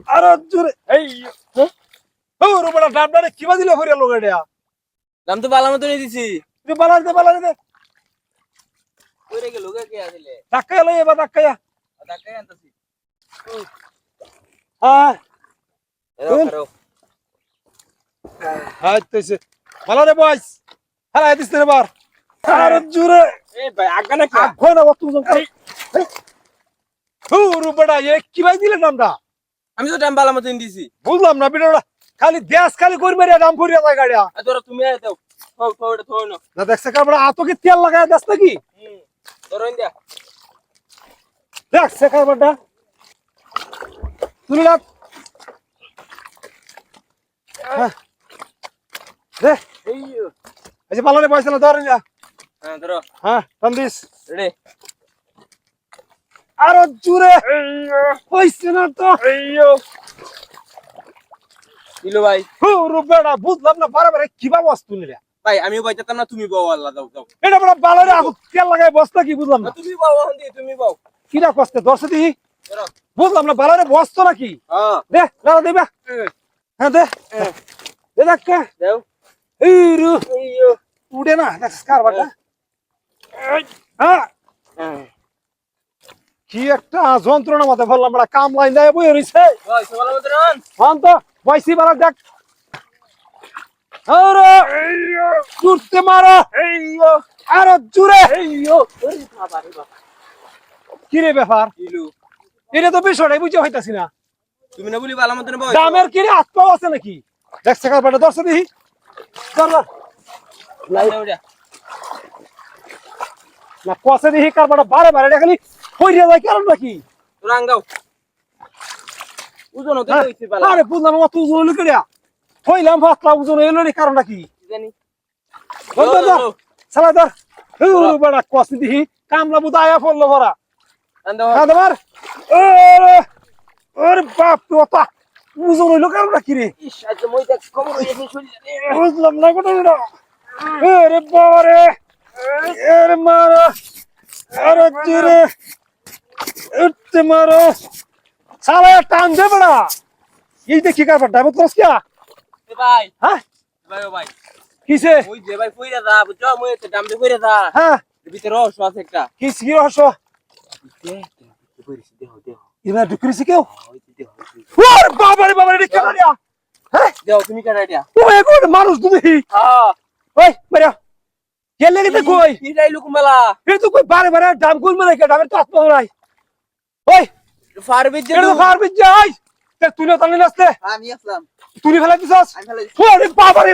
আরে জোরে এই ও রুবড়া ডাবডারে কিবা দিলে হরিয়া লোগাড়িয়া দাম তো বালা মতনই দিছি তুই বালারে দে কইরে গেল কে আসলে ধাক্কা লই এবার ধাক্কায়া ধাক্কা আনতাছি হ্যাঁ এরো করো হ্যাঁ তুইছে বালারে বয়স হারাই দিস রে বার আরে জোরে এ ভাই আগা না কি আখো না তুই জন ও রুবড়া এ কিবা দিলে নামটা আমি তো দাম বালা মতন দিছি বুঝলাম না বিড়া খালি গ্যাস খালি করবে রে দাম করিয়া যায় গাড়িয়া আর ধরো তুমি আই দাও থোড়া থোড়া না না দেখছে কারবড়া আতো কি তেল লাগায় দাস নাকি ধরো ইন্দা দেখছে কারবড়া তুই লাগ দে এইয়ো এই যে বালারে বয়স না ধরে যা হ্যাঁ ধরো হ্যাঁ তন্দিস রেডি আরো জোরে হইছে না তো দিলো ভাই হু রুবড়া বুঝলাম না বারে কিবা বস্তু নিলে ভাই আমিও বাইতাম না তুমি বাও আল্লাহ দাও দাও এটা বড় বালারে আতো তেল লাগায় বস্তা কি বুঝলাম না তুমি বাও হন্দি তুমি বাও কিরা কষ্টে দর্শে দি ধরো বুঝলাম না বালারে বস্তা নাকি হ্যাঁ দে দাও দেবা হ্যাঁ দে দে ধাক্কা দাও এই রু এইয়ো উড়ে না দেখছ কারবারটা হ্যাঁ কি একটা যন্ত্রণা মতে বললাম বড় কাম লাইন দেয় বই রইছে ভাই সবালা মতন হন তো বয়সি বালা দেখ আরে জুরতে মারো এইয়ো আরে জুরে এইয়ো ওরে বাবা রে বাবা কি রে ব্যাপার দিলু এটা তো বিষয়টাই বুঝে হইতাছি না তুমি না বলি বালা মতন বাও দামের কি রে আত্মাও আছে নাকি দেখছ কারবারটা দর্শে দিহি ধর লাইটা না কষে দিহি কারবারটা বারে এটা খালি কইরা যায় কারণ নাকি তোরাং দাও ওজন হতে হইছে বালা আরে বুঝলাম না তুই ওজন করিয়া কইলাম পাতলা ওজন এলো রে কারণ নাকি জানি সালা ধর বড় কষে দিহি কামলা বুদা আয়া পড়লো ভরা আন্দা হ্যাঁ তোমার ওরে বাপ তো তা ওজন হইলো কারণ নাকি রে ইস আজ মই দেখ খবর হইছে শুনি বুঝলাম না ঘটনাটা আরে বাবা রে আরে মারা আরে জোরে উঠতে মারো সালা টান দে বড়া এই দেখি কারবারটা আমি তোর কিয়া ভাই হ্যাঁ ভাই ও ভাই কিসে ওই যে ভাই কইরা দা বুঝছো মই তো দাম দে কইরা দা হ্যাঁ ভিতরে রস আছে একটা কিস কি রহস্য এবার ঢুকরিছি কেউ ওরে বাবা রে কেন দিয়া হ্যাঁ দেও তুমি কাটা দিয়া ও এখন মানুষ তুমি হ্যাঁ ওই মারিয়া কে লেগে কই কি যাইলু কুমালা এ তো কই বারে দাম কই মানে কে দামের তো আত্মা নাই ওই ফারবিজ এটা তো ফারবিজ যাই তুই না তাহলে নাচতে আমি আসলাম তুই ফেলাই দিছস আমি ফেলাই ওরে বাবা রে